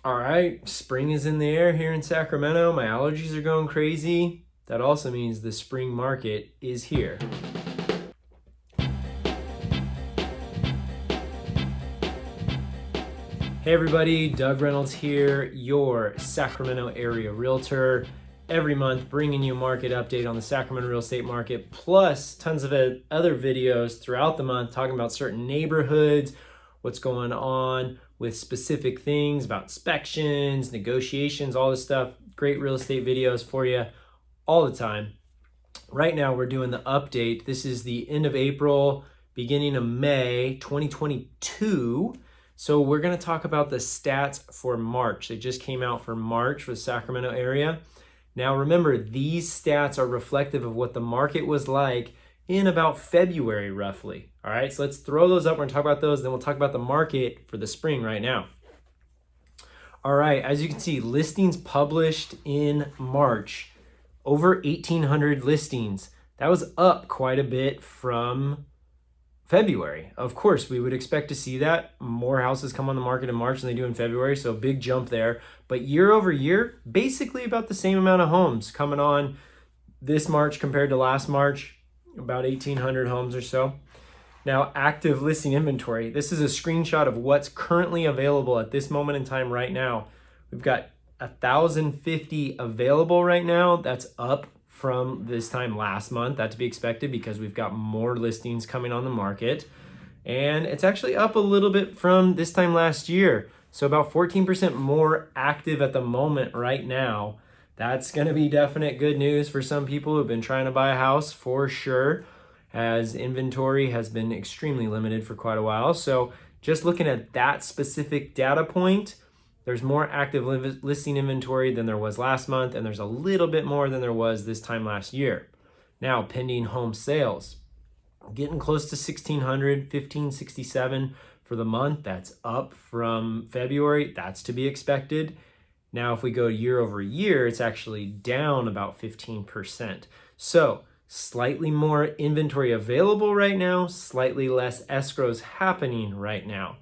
All right, spring is in the air here in Sacramento. My allergies are going crazy. That also means the spring market is here. Hey everybody, Doug Reynolds here, your Sacramento area realtor. Every month bringing you a market update on the Sacramento real estate market, plus tons of other videos throughout the month talking about certain neighborhoods, what's going on with specific things about inspections, negotiations, all this stuff. Great real estate videos for you all the time. Right now we're doing the update. This is the end of April, beginning of May 2022. So we're going to talk about the stats for March. They just came out for March for the Sacramento area. Now remember, these stats are reflective of what the market was like in about February roughly. All right, so let's throw those up. We're going to talk about those, then we'll talk about the market for the spring right now. All right, as you can see, listings published in March, over 1,800 listings. That was up quite a bit from February. Of course, we would expect to see that. More houses come on the market in March than they do in February, so a big jump there. But year over year, basically about the same amount of homes coming on this March compared to last March, about 1,800 homes or so. Now, active listing inventory. This is a screenshot of what's currently available at this moment in time right now. We've got 1,050 available right now. That's up from this time last month. That's to be expected because we've got more listings coming on the market. And it's actually up a little bit from this time last year. So about 14% more active at the moment right now. That's going to be definite good news for some people who've been trying to buy a house for sure, as inventory has been extremely limited for quite a while. So just looking at that specific data point, there's more active listing inventory than there was last month, and there's a little bit more than there was this time last year. Now, pending home sales, getting close to 1,600, 1,567 for the month. That's up from February. That's to be expected. Now, if we go year over year, it's actually down about 15%. So slightly more inventory available right now, slightly less escrows happening right now.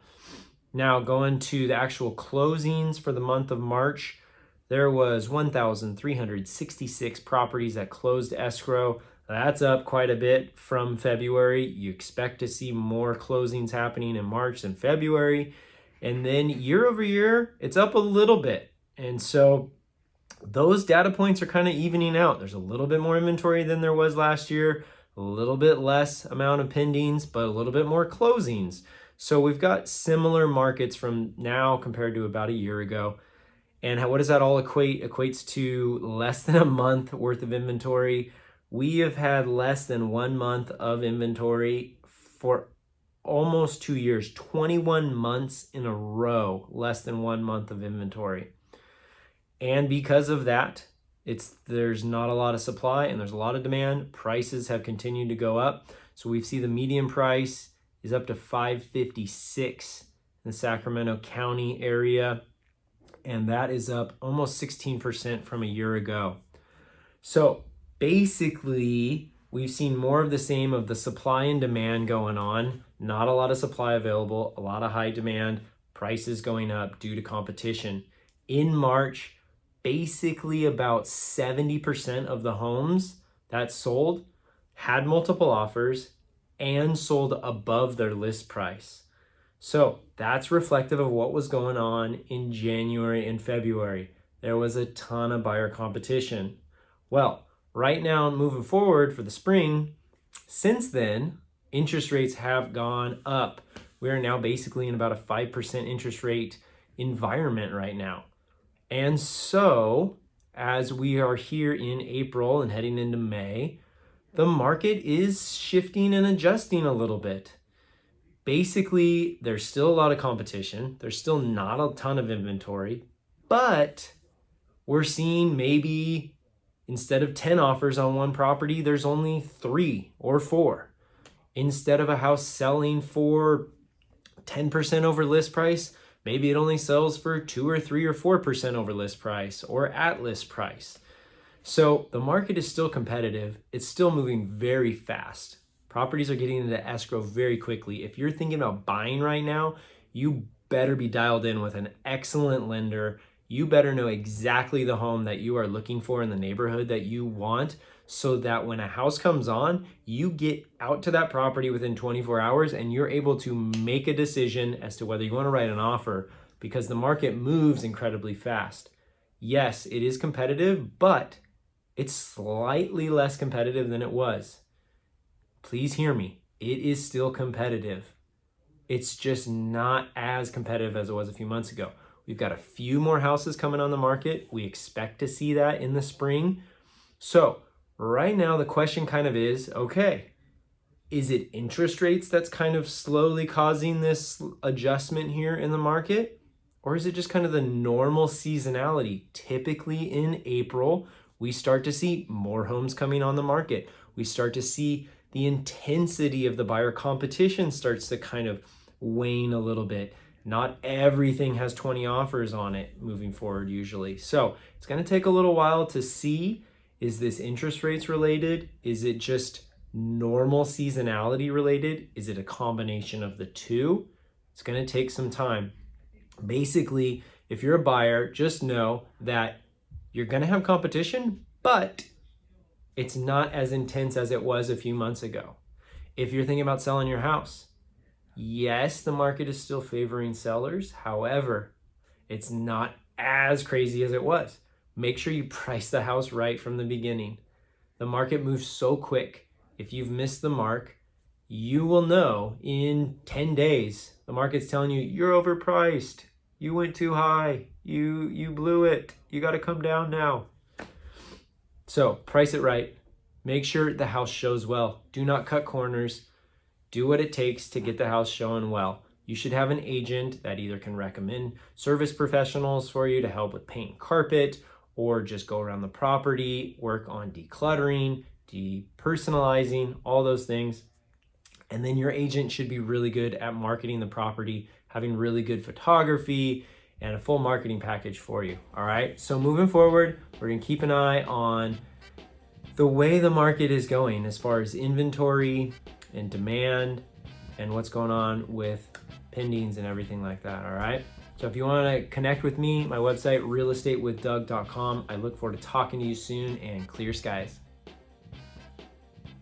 Now, going to the actual closings for the month of March, there was 1,366 properties that closed escrow. That's up quite a bit from February. You expect to see more closings happening in March than February. And then year over year, it's up a little bit. And so those data points are kind of evening out. There's a little bit more inventory than there was last year, a little bit less amount of pendings, but a little bit more closings. So we've got similar markets from now compared to about a year ago. And what does that all equate? Equates to less than a month worth of inventory. We have had less than 1 month of inventory for almost 2 years, 21 months in a row, less than 1 month of inventory. And because of that, there's not a lot of supply and there's a lot of demand. Prices have continued to go up. So we see the median price is up to $556 in the Sacramento County area, and that is up almost 16% from a year ago. So basically, we've seen more of the same of the supply and demand going on. Not a lot of supply available, a lot of high demand, prices going up due to competition. In March, basically about 70% of the homes that sold had multiple offers and sold above their list price. So that's reflective of what was going on in January and February. There was a ton of buyer competition. Well, right now, moving forward for the spring, since then, interest rates have gone up. We are now basically in about a 5% interest rate environment right now. And so, as we are here in April and heading into May, the market is shifting and adjusting a little bit. Basically, there's still a lot of competition. There's still not a ton of inventory, but we're seeing maybe instead of 10 offers on one property, there's only 3 or 4. Instead of a house selling for 10% over list price, maybe it only sells for 2 or 3 or 4% over list price or at list price. So the market is still competitive. It's still moving very fast. Properties are getting into escrow very quickly. If you're thinking about buying right now, you better be dialed in with an excellent lender. You better know exactly the home that you are looking for in the neighborhood that you want, so that when a house comes on, you get out to that property within 24 hours and you're able to make a decision as to whether you want to write an offer, because the market moves incredibly fast. Yes, it is competitive, but it's slightly less competitive than it was. Please hear me. It is still competitive. It's just not as competitive as it was a few months ago. We've got a few more houses coming on the market. We expect to see that in the spring. So right now the question kind of is, okay, is it interest rates that's kind of slowly causing this adjustment here in the market? Or is it just kind of the normal seasonality? Typically in April, we start to see more homes coming on the market. We start to see the intensity of the buyer competition starts to kind of wane a little bit. Not everything has 20 offers on it moving forward usually. So it's going to take a little while to see, is this interest rates related? Is it just normal seasonality related? Is it a combination of the two? It's going to take some time. Basically, if you're a buyer, just know that you're going to have competition, but it's not as intense as it was a few months ago. If you're thinking about selling your house, yes, the market is still favoring sellers. However, it's not as crazy as it was. Make sure you price the house right from the beginning. The market moves so quick. If you've missed the mark, you will know in 10 days, the market's telling you, you're overpriced. You went too high. You blew it. You got to come down now. So price it right. Make sure the house shows well. Do not cut corners. Do what it takes to get the house showing well. You should have an agent that either can recommend service professionals for you to help with paint and carpet, or just go around the property, work on decluttering, depersonalizing, all those things. And then your agent should be really good at marketing the property, having really good photography and a full marketing package for you. All right. So moving forward, we're going to keep an eye on the way the market is going as far as inventory and demand and what's going on with pendings and everything like that. All right. So if you want to connect with me, my website, realestatewithdoug.com. I look forward to talking to you soon, and clear skies.